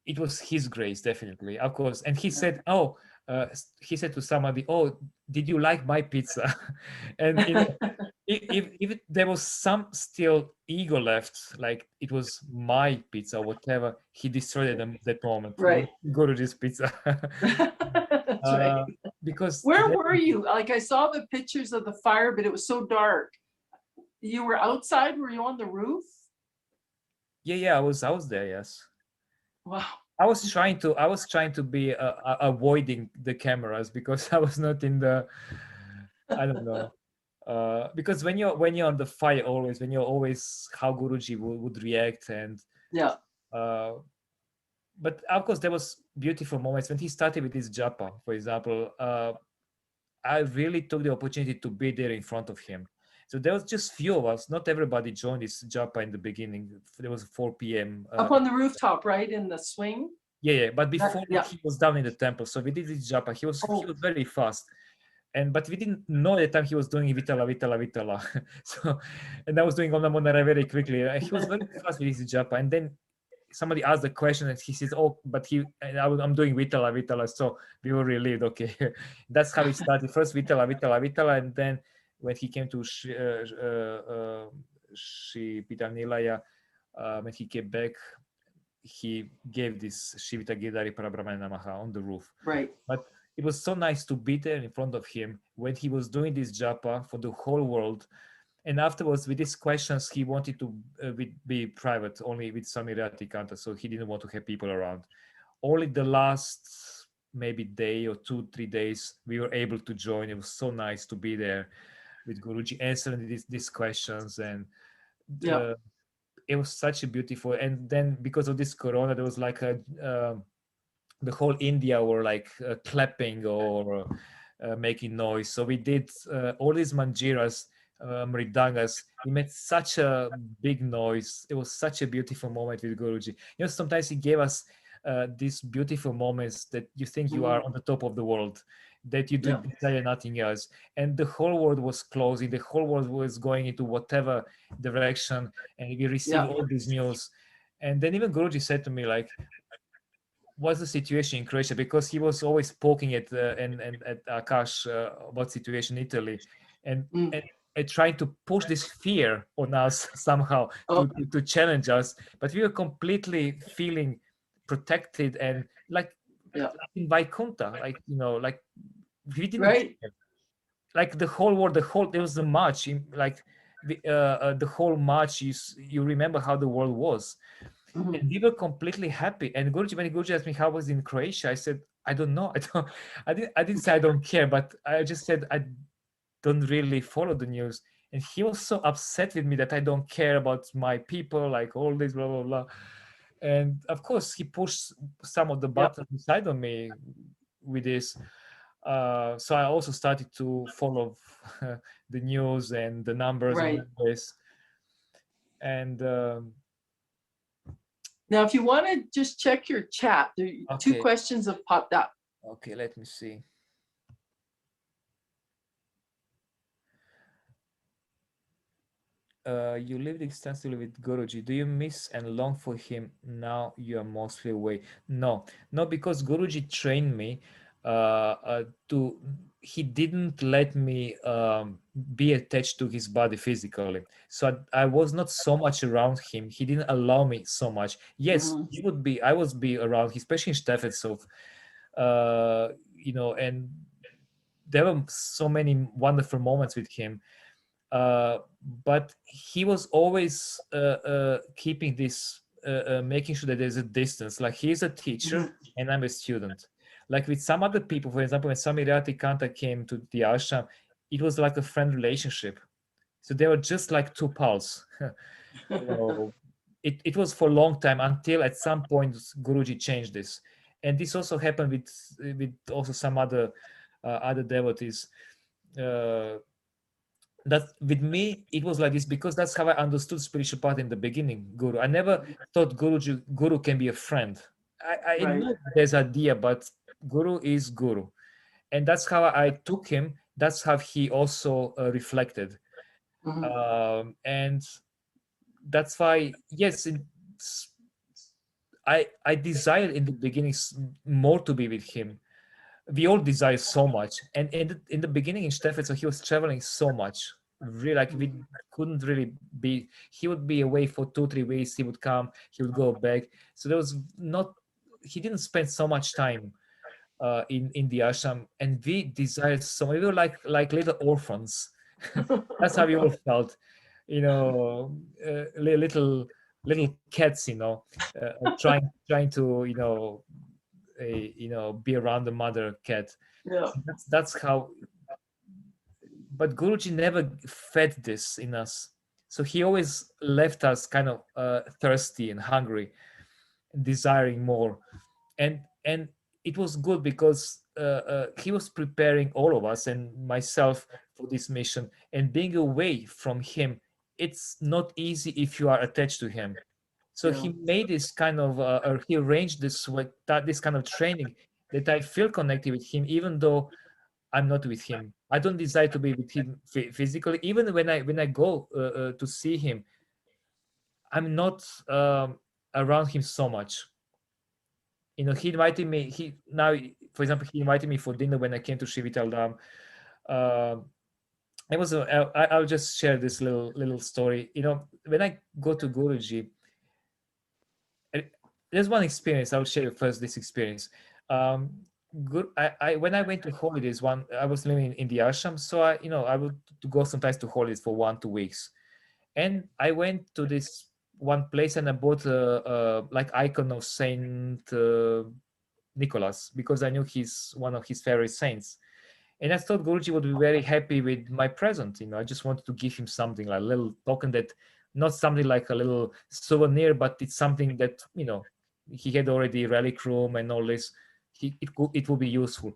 it was his grace, definitely, of course. And he said, "Oh," he said to somebody, "Oh, did you like my pizza?" And if there was some still ego left, like it was my pizza, whatever, he destroyed them that moment. Right. Go to this pizza. That's right. Because Where were you? Like, I saw the pictures of the fire, but it was so dark. You were outside? Were you on the roof? yeah, I was there. Yes. Wow. I was trying to be avoiding the cameras because I was not in the, I don't know, because when you're on the fire, always when you're always how Guruji would react. And Yeah. But of course there was beautiful moments when he started with his japa, for example. I really took the opportunity to be there in front of him. So there was just few of us. Not everybody joined this japa in the beginning. There was 4 p.m. Up on the rooftop, right? In the swing? Yeah. But before yeah. he was down in the temple. So we did this japa. He was Oh. very fast. But we didn't know at the time he was doing Vitala, Vitala, Vitala. So, and I was doing Om Namo Narayana very quickly. He was very fast with his japa. And then somebody asked the question and he says, "Oh, but I'm doing Vitala, Vitala." So we were relieved. Okay, that's how it started. First Vitala, Vitala, Vitala, and then when he came to Shri Pitanilaya, when he came back, he gave this Shivita Gidari Parabrahmana Namaha on the roof. Right. But it was so nice to be there in front of him when he was doing this japa for the whole world. And afterwards, with these questions, he wanted to be private, only with Swami Ratikanta, so he didn't want to have people around. Only the last maybe day or 2-3 days, we were able to join. It was so nice to be there with Guruji answering these questions. And it was such a beautiful. And then because of this corona, there was like the whole India were like clapping or making noise. So we did all these manjiras, mridangas. We made such a big noise. It was such a beautiful moment with Guruji. Sometimes he gave us these beautiful moments that you think you are on the top of the world, that you desire nothing else. And the whole world was closing. The whole world was going into whatever direction. And we received all this news. And then even Guruji said to me, like, what's the situation in Croatia? Because he was always poking at and at Akash about situation in Italy, and trying to push this fear on us somehow to challenge us. But we were completely feeling protected and like in Vaikuntha, like like we didn't like the whole world. There was a march, like the whole march. You remember how the world was. And we were completely happy. And when Guruji asked me how I was in Croatia, I said, I don't know. I didn't say I don't care, but I just said I don't really follow the news. And he was so upset with me that I don't care about my people, like all this, blah, blah, blah. And of course, he pushed some of the buttons inside of me with this. So I also started to follow the news and the numbers and this. And now, if you want to just check your chat, there 2 questions have popped up. Okay, let me see. You lived extensively with Guruji. Do you miss and long for him now you are mostly away? No, because Guruji trained me he didn't let me be attached to his body physically. So I was not so much around him. He didn't allow me so much. Yes, I was be around, especially in Steffelshof, and there were so many wonderful moments with him. But he was always keeping this, making sure that there's a distance. Like he's a teacher and I'm a student. Like with some other people, for example, when Swami Ratikanta came to the ashram, it was like a friend relationship. So they were just like 2 pals. It was for a long time until at some point Guruji changed this. And this also happened with also some other devotees. That with me it was like this because that's how I understood spiritual path in the beginning. Guru, I never thought Guru can be a friend. I Right. know there's idea, but Guru is Guru, and that's how I took him. That's how he also reflected, Mhm. and that's why yes, I desired in the beginning more to be with him. We all desire so much, and in the beginning in Steffel, so he was traveling so much. Really, like we couldn't really be. He would be away for 2 3 weeks. He would come. He would go back. So there was not. He didn't spend so much time in the ashram, and we desired so much. We were like little orphans. That's how we all felt, you know, little cats, trying to be around the mother cat. Yeah. So that's how. But Guruji never fed this in us, so he always left us kind of thirsty and hungry, desiring more. And it was good because he was preparing all of us and myself for this mission, and being away from him, it's not easy if you are attached to him. So Yeah. he made this kind of or he arranged this kind of training that I feel connected with him even though I'm not with him. I don't desire to be with him physically. Even when I go to see him, I'm not around him so much. He invited me. For example, he invited me for dinner when I came to Shivitaldam. Um it was I'll just share this little story. When I go to Guruji, uh, there's one experience. I'll share first this experience. Um, good. When I went to holidays, I was living in the ashram, so I would to go sometimes to holidays for 1 2 weeks, and I went to this one place and I bought a like icon of Saint Nicholas because I knew he's one of his favorite saints. And I thought Guruji would be very happy with my present. I just wanted to give him something like a little token that, not something like a little souvenir, but it's something that, he had already relic room and all this. It would be useful.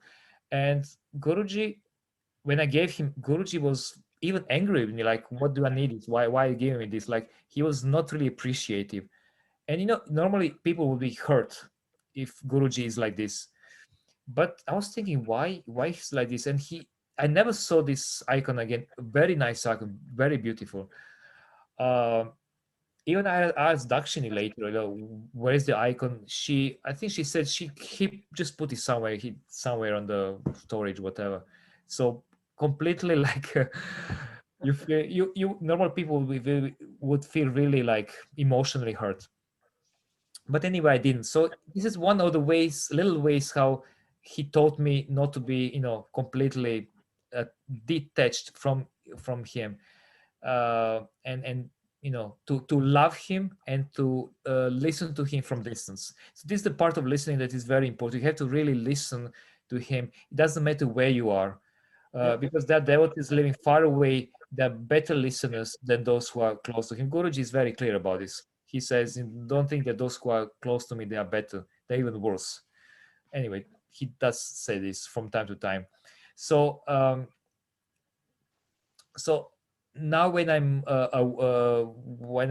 And Guruji, when I gave him, Guruji was even angry with me, like, what do I need this? Why are you giving me this? Like, he was not really appreciative. And normally people would be hurt if Guruji is like this. But I was thinking, why he's like this? And I never saw this icon again. Very nice icon, very beautiful. Uh, Even I asked Dakshini later, where is the icon? I think she said he just put it somewhere on the storage, whatever. So completely like you feel you normal people would feel really like emotionally hurt. But anyway, I didn't. So this is one of the little ways how he taught me not to be, completely detached from him, and to love him and to listen to him from distance. So this is the part of listening that is very important. You have to really listen to him. It doesn't matter where you are, because that devotee is living far away. They're better listeners than those who are close to him. Guruji is very clear about this. He says, don't think that those who are close to me, they are better. They're even worse. Anyway, he does say this from time to time. So now when I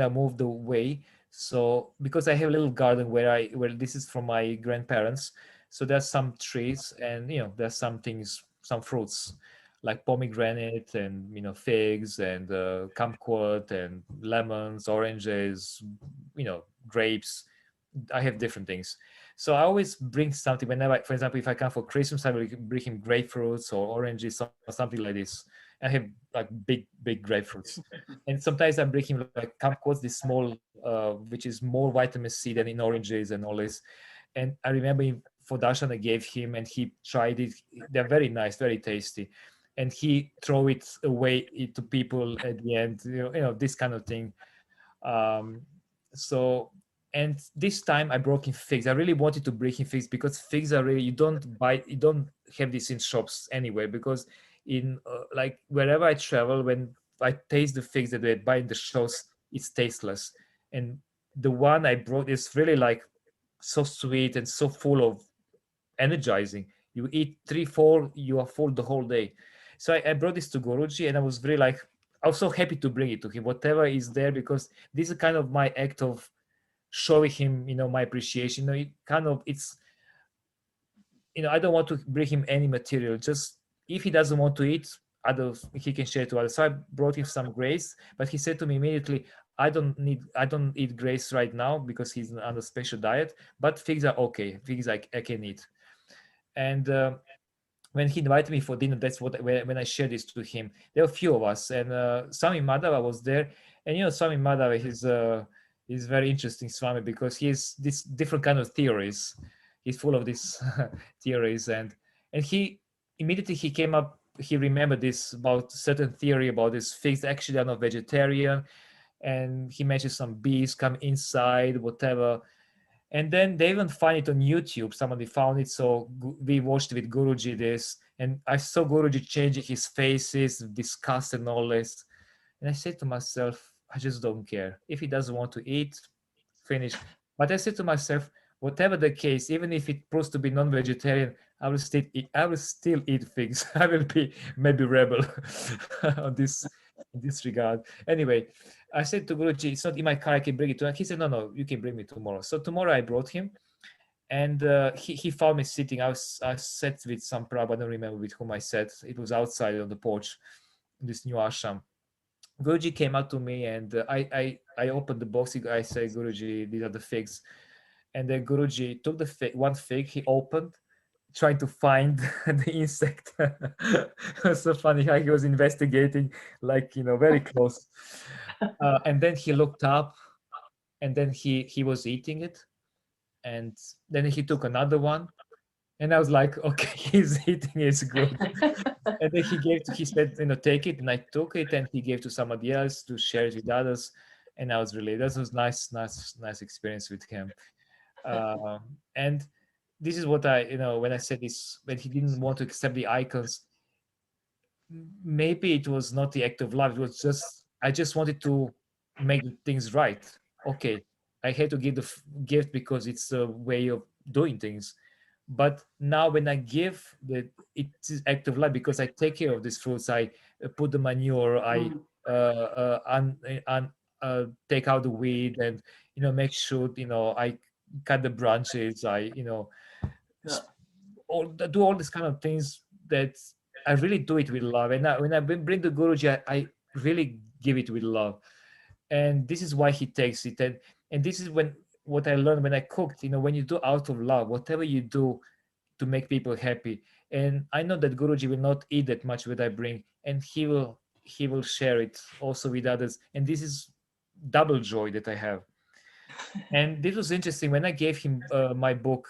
moved away, so because I have a little garden where this is from my grandparents, so there's some trees and there's some fruits like pomegranate and figs and kumquat and lemons, oranges, grapes. I have different things. So I always bring something whenever, for example, if I come for Christmas, I will bring him grapefruits or oranges or something like this. I have like big grapefruits. And sometimes I bring him like kumquats, this small, which is more vitamin C than in oranges and all this. And I remember for darshan I gave him and he tried it. They're very nice, very tasty. And he throw it away to people at the end, this kind of thing. Um, so, and this time I brought him figs. I really wanted to bring him figs because figs are really, you don't have this in shops anywhere, because in like wherever I travel, when I taste the figs that they buy in the shops, it's tasteless. And the one I brought is really like so sweet and so full of energizing. You eat 3, 4, you are full the whole day. So I brought this to Guruji, and I was very like, I was so happy to bring it to him, whatever is there, because this is kind of my act of showing him, my appreciation. It kind of, it's, I don't want to bring him any material. Just if he doesn't want to eat, others he can share to others. So I brought him some grace, but he said to me immediately, I don't eat grace right now because he's on a special diet, but figs are okay. Figs I can eat. And when he invited me for dinner, that's when I shared this to him. There were a few of us, and Swami Madhava was there. And Swami Madhava, he's very interesting Swami, because he's this different kind of theories. He's full of these theories, and he immediately he came up. He remembered this about certain theory about this figs actually are not vegetarian, and he mentioned some bees come inside, whatever. And then they even find it on YouTube. Somebody found it, so we watched with Guruji this, and I saw Guruji changing his faces, disgust and all this. And I said to myself, I just don't care. If he doesn't want to eat, finish. But I said to myself, whatever the case, even if it proves to be non-vegetarian, I will still eat. I will still eat figs. I will be maybe rebel on this in this regard. Anyway, I said to Guruji, it's not in my car, I can bring it to him. He said, no, you can bring me tomorrow. So tomorrow I brought him, and he found me sitting. I sat with some Prabhu, I don't remember with whom I sat. It was outside on the porch, this new ashram. Guruji came out to me, and I opened the box. I said, Guruji, these are the figs. And then Guruji took the one fig, he opened, trying to find the insect. It was so funny how he was investigating, like, very close. And then he looked up, and then he was eating it. And then he took another one. And I was like, okay, he's eating, it's good. And then he said, take it. And I took it, and he gave to somebody else to share it with others. And I was really, that was nice experience with him. And this is what when I said this, when he didn't want to accept the icons, maybe it was not the act of love. It was just, I just wanted to make things right. Okay, I had to give the gift because it's a way of doing things. But now when I give, it's act of love, because I take care of these fruits. I put the manure. I take out the weed, and make sure I cut the branches. I Yeah. do all these kind of things that I really do it with love. And when I bring the Guruji, I really give it with love. And this is why he takes it. And this is what I learned when I cooked. When you do out of love, whatever you do to make people happy. And I know that Guruji will not eat that much what I bring, and he will share it also with others. And this is double joy that I have. And this was interesting when I gave him my book,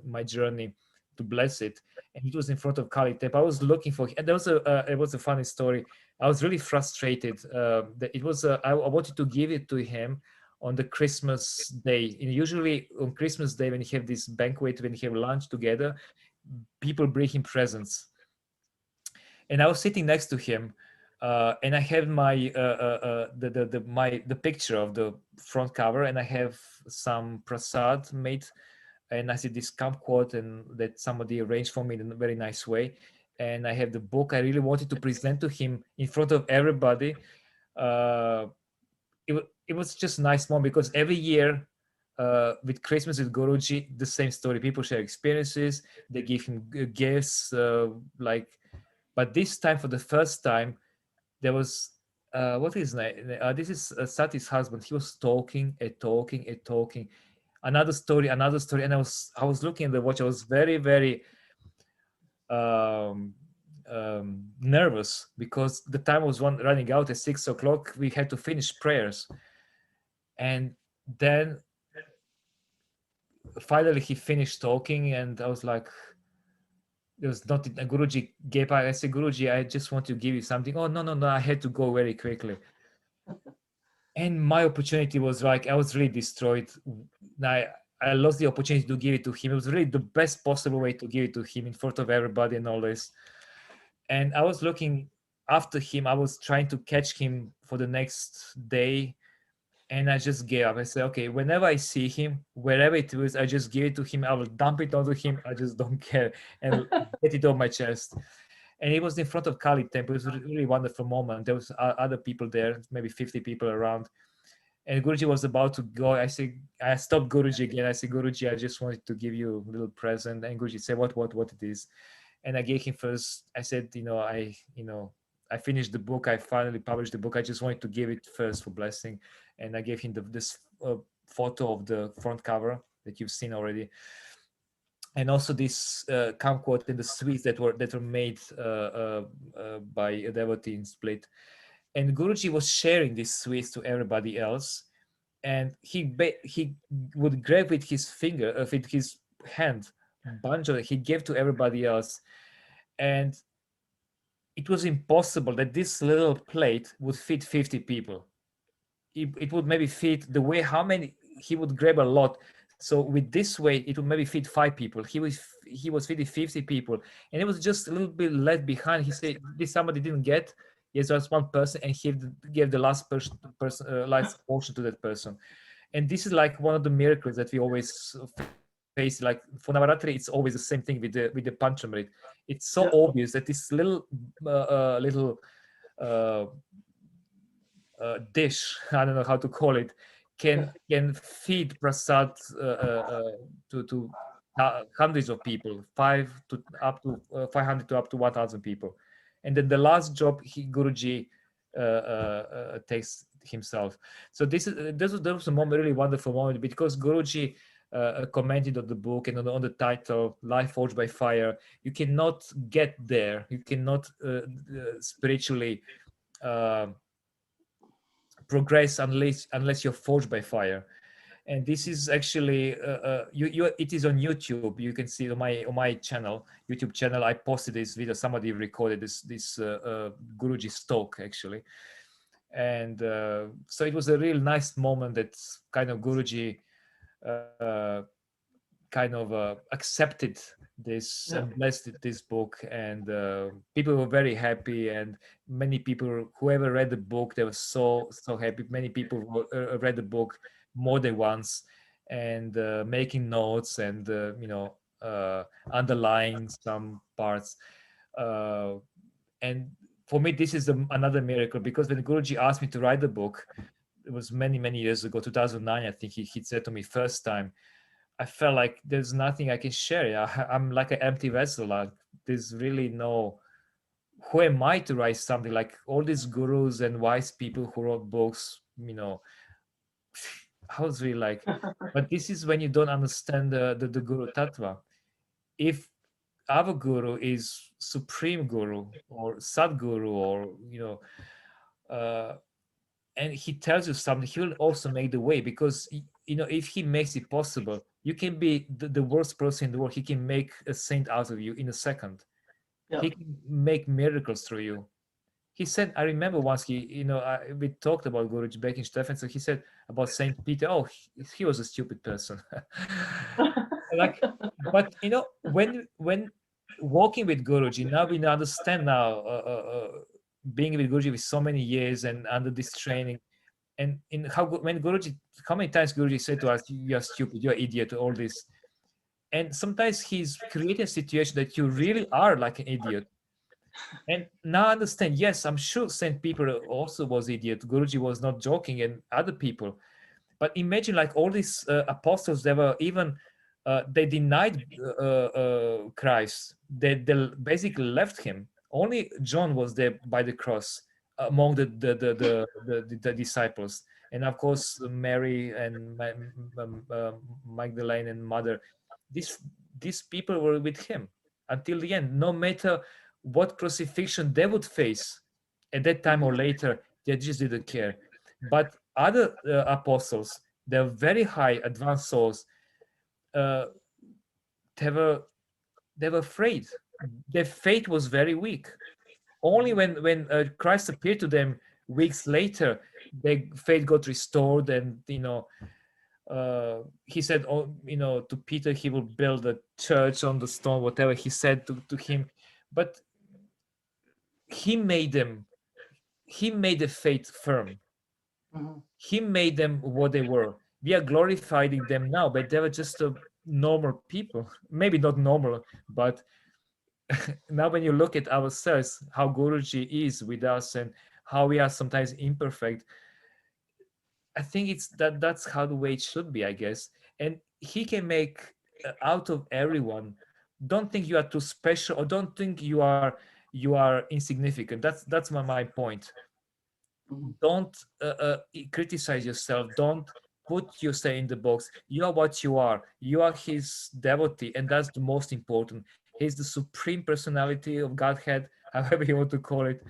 my journey, to bless it, and it was in front of Kali Tepe. I was looking for, and there was it was a funny story. I was really frustrated that it was. I wanted to give it to him on the Christmas day. And usually on Christmas day, when you have this banquet, when you have lunch together, people bring him presents. And I was sitting next to him, and I have my the picture of the front cover, and I have some prasad made, and I see this kumquat and that somebody arranged for me in a very nice way. And I have the book. I really wanted to present to him in front of everybody. It was just a nice moment, because every year with Christmas with Guruji, the same story. People share experiences. They give him gifts, but this time, for the first time, there was what is his name? This is Sati's husband. He was talking and talking and talking. Another story, and I was looking at the watch. I was very, very nervous, because the time was running out at 6 o'clock. We had to finish prayers, and then finally he finished talking, and I was like, there was nothing. Guruji gave. I said, Guruji, I just want to give you something. Oh, no, I had to go very quickly. And my opportunity was like, I was really destroyed. I lost the opportunity to give it to him. It was really the best possible way to give it to him in front of everybody and all this. And I was looking after him. I was trying to catch him for the next day. And I just gave up. I said, okay, whenever I see him, wherever it was, I just give it to him. I will dump it onto him. I just don't care, and get it off my chest. And it was in front of Kali temple. It was a really wonderful moment. There was other people there, maybe 50 people around. And Guruji was about to go. I stopped Guruji again. I said, Guruji, I just wanted to give you a little present. And Guruji said, what it is? And I gave him first. I said, I finished the book. I finally published the book. I just wanted to give it first for blessing. And I gave him this photo of the front cover that you've seen already. And also this kumquat and the sweets that were made by a devotee in Split. And Guruji was sharing these sweets to everybody else, and he would grab with his finger, with his hand, bunch of it. He gave to everybody else, and it was impossible that this little plate would fit 50 people. It would maybe fit the way how many he would grab a lot. So with this way, it would maybe fit 5 people. He was feeding 50 people, and it was just a little bit left behind. He said, "This somebody didn't get." Yes, just one person, and he gave the last last portion to that person. And this is like one of the miracles that we always face. Like for Navaratri, it's always the same thing with the Panchamrit. It's so obvious that this little uh, dish, I don't know how to call it, can feed prasad to hundreds of people, 500 to up to 1,000 people. And then the last job Guruji takes himself. So this was a moment, really wonderful moment, because Guruji commented on the book and on the title, Life Forged by Fire. You cannot get there. You cannot spiritually progress unless you're forged by fire. And this is actually it is on YouTube. You can see on my channel, YouTube channel. I posted this video. Somebody recorded this Guruji's talk actually, and so it was a real nice moment that kind of Guruji accepted this and blessed this book, and people were very happy, and many people, whoever read the book, they were so happy. Many people read the book more than once, and making notes and underlying some parts, and for me this is another miracle, because when Guruji asked me to write the book, it was many years ago, 2009 I think. He said to me first time, I felt like there's nothing I can share. I'm like an empty vessel. There's really no, who am I to write something? Like all these gurus and wise people who wrote books, I was really like, but this is when you don't understand the Guru Tattva. If our Guru is Supreme Guru or Sadguru, or, and he tells you something, he will also make the way, because if he makes it possible, you can be the worst person in the world. He can make a saint out of you in a second. He can make miracles through you. He said, I remember once we talked about Guruji back in Stefan, so he said about Saint Peter, oh, he was a stupid person. But when walking with Guruji, now we understand being with Guruji with so many years and under this training, and how many times Guruji said to us, "You're stupid, you're idiot," all this, and sometimes he's creating a situation that you really are like an idiot. And now I understand. Yes, I'm sure Saint Peter also was idiot. Guruji was not joking, and other people. But imagine, like all these apostles, they were even they denied Christ. They basically left him. Only John was there by the cross among the disciples, and of course Mary and Magdalene and mother. These people were with him until the end, no matter what crucifixion they would face at that time or later. They just didn't care. But other apostles, they're very high advanced souls, they were afraid. Their faith was very weak. Only when Christ appeared to them weeks later, their faith got restored. And he said, to Peter, he will build a church on the stone, whatever he said to him. But he made the faith firm. Mhm. He made them what they were. We are glorifying them now, but they were just a normal people. Maybe not normal, but now when you look at ourselves, how Guruji is with us and how we are sometimes imperfect, I think it's that's how the way it should be, I guess. And he can make out of everyone. Don't think you are too special, or don't think you are insignificant. That's my point. Mhm. Don't criticize yourself. Don't put yourself in the box. You are what you are. You are his devotee, and that's the most important. He's the supreme personality of Godhead, however you want to call it.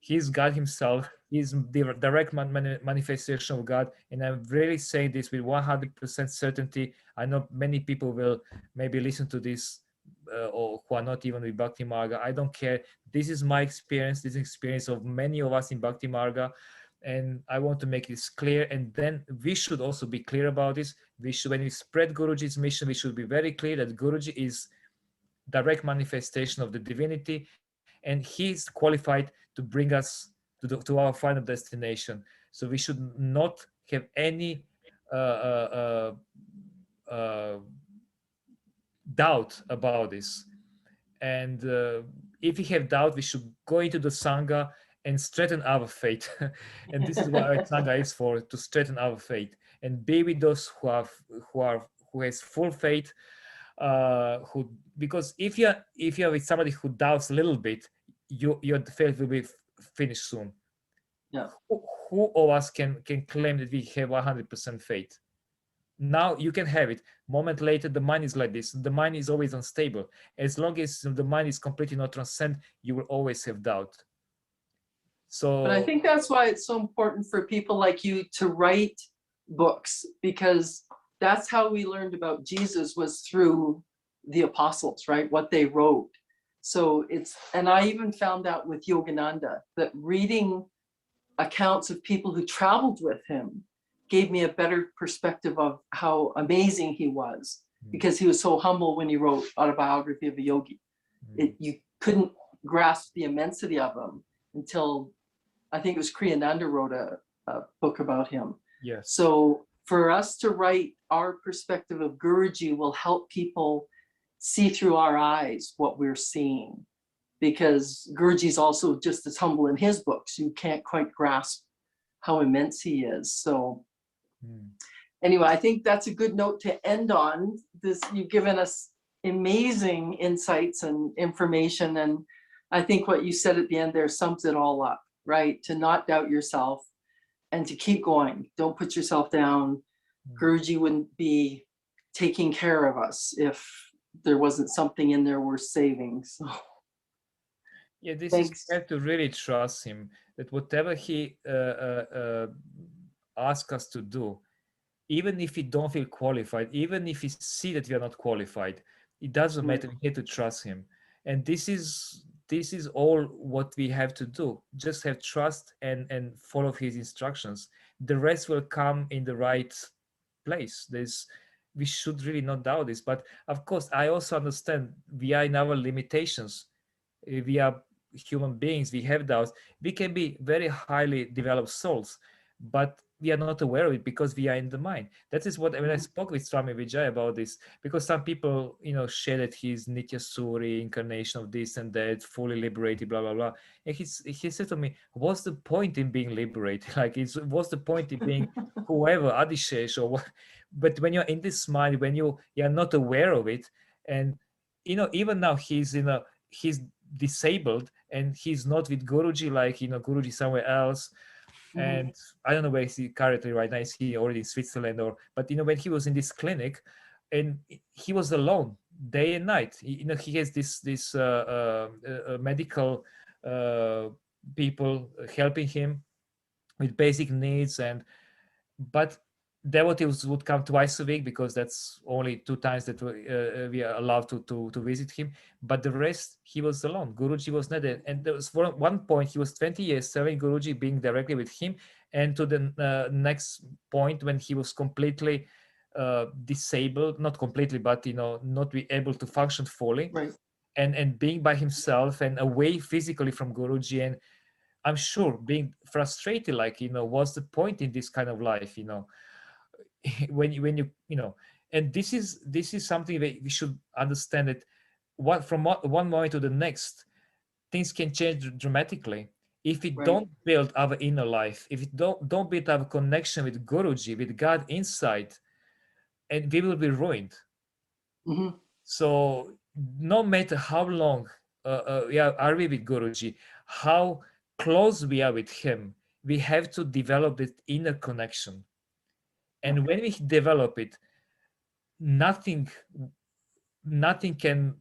He's God himself. He's the direct manifestation of God. And I'm really saying this with 100% certainty. I know many people will maybe listen to this or who are not even with Bhakti Marga. I don't care. This is my experience. This is experience of many of us in Bhakti Marga. And I want to make this clear. And then we should also be clear about this. We should, when we spread Guruji's mission, we should be very clear that Guruji is direct manifestation of the divinity, and he's qualified to bring us to our final destination. So we should not have any uh, doubt about this. And if we have doubt, we should go into the sangha and strengthen our faith. And this is what our sangha is for: to strengthen our faith and be with those who has full faith. Who, because if you're with somebody who doubts a little bit, your faith will be finished soon. Yeah. Who of us can claim that we have 100% faith? Now you can have it. Moment later, the mind is like this. The mind is always unstable. As long as the mind is completely not transcend, you will always have doubt. But I So think that's why it's so important for people like you to write books, because that's how we learned about Jesus, was through the apostles, right? What they wrote. So it's, and I even found out with Yogananda that reading accounts of people who traveled with him gave me a better perspective of how amazing he was, because he was so humble when he wrote Autobiography of a Yogi. You couldn't grasp the immensity of him until, I think it was Kriyananda wrote a book about him. yes. So for us to write our perspective of Guruji will help people see through our eyes what we're seeing, because Guruji's also just as humble in his books. You can't quite grasp how immense he is. So anyway, I think that's a good note to end on. This, you've given us amazing insights and information. And I think what you said at the end there sums it all up, right? To not doubt yourself and to keep going. Don't put yourself down. Guruji wouldn't be taking care of us if there wasn't something in there worth saving. So Yeah, this is, thanks. we have to really trust him that whatever he asks us to do, even if we don't feel qualified, even if we see that we are not qualified, it doesn't matter. We have to trust him. And this is all what we have to do. Just have trust and follow his instructions. The rest will come in the right place. We should really not doubt this. But of course, I also understand we are in our limitations. We are human beings, we have doubts. We can be very highly developed souls, but we are not aware of it because we are in the mind. That is what, when I spoke with Swami Vijay about this, because some people share that he's Nitya Suri, incarnation of this and that, fully liberated, blah blah blah. And he said to me, what's the point in being liberated? Like, what's the point in being whoever, Adishesh or what? But when you're in this mind, when you're not aware of it, and even now he's disabled and he's not with Guruji, like Guruji somewhere else. And I don't know where he's currently right now. Is he already in Switzerland? But when he was in this clinic and he was alone day and night, he has this medical people helping him with basic needs. But devotees would come twice a week, because that's only 2 times that we are allowed to visit him. But the rest, he was alone. Guruji was not there. And there was one point, he was 20 years serving Guruji, being directly with him. And to the next point, when he was completely disabled, not completely, but not be able to function fully, Right. and being by himself and away physically from Guruji. And I'm sure being frustrated, like, what's the point in this kind of life, when you and this is something that we should understand, that one moment to the next, things can change dramatically if we Right. don't build our inner life, if we don't build our connection with Guruji, with God inside, and we will be ruined. Mhm. So no matter how long are we with Guruji, how close we are with him, we have to develop this inner connection. And when we develop it, nothing can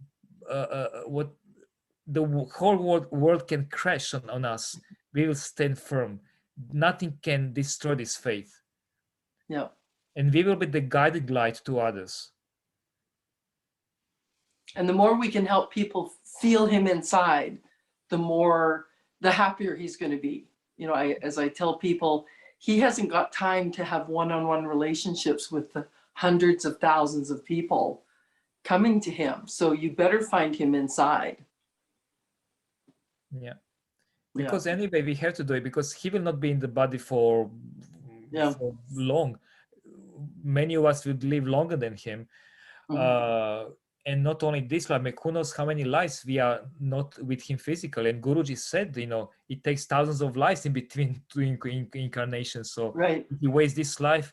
what the whole world can crash on us. We will stand firm. Nothing can destroy this faith, Yeah. and we will be the guiding light to others. And the more we can help people feel him inside, the happier he's going to be. As I tell people, he hasn't got time to have one-on-one relationships with the hundreds of thousands of people coming to him. So you better find him inside. Yeah. Because anyway, we have to do it, because he will not be in the body for long. Many of us will live longer than him. And not only this, like, who knows how many lives we are not with him physically. And Guruji said, it takes thousands of lives in between two incarnations. So Right. if he wastes this life,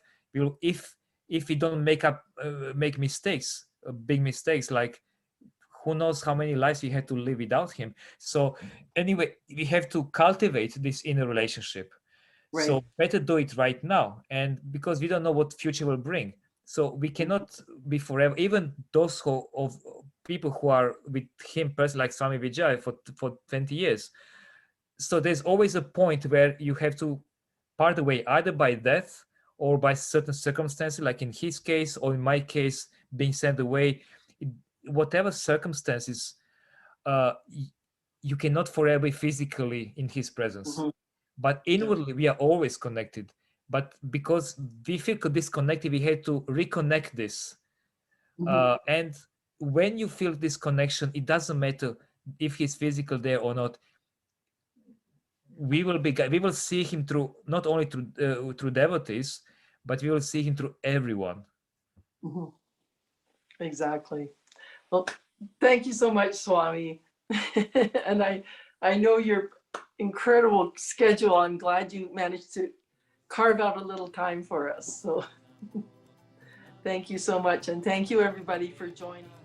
if we don't make mistakes, big mistakes, like, who knows how many lives we had to live without him. So anyway, we have to cultivate this inner relationship. Right. So better do it right now, and because we don't know what future will bring. So we cannot be forever. Even those of people who are with him personally, like Swami Vijay for 20 years. So there's always a point where you have to part away, either by death or by certain circumstances, like in his case, or in my case, being sent away. Whatever circumstances, you cannot forever be physically in his presence. But inwardly, we are always connected. But because we feel disconnected, we have to reconnect this. And when you feel this connection, it doesn't matter if he's physical there or not. We will see him through, not only through devotees, but we will see him through everyone. Exactly. Well, thank you so much, Swami. And I know your incredible schedule. I'm glad you managed to carve out a little time for us. So thank you so much. And thank you everybody for joining.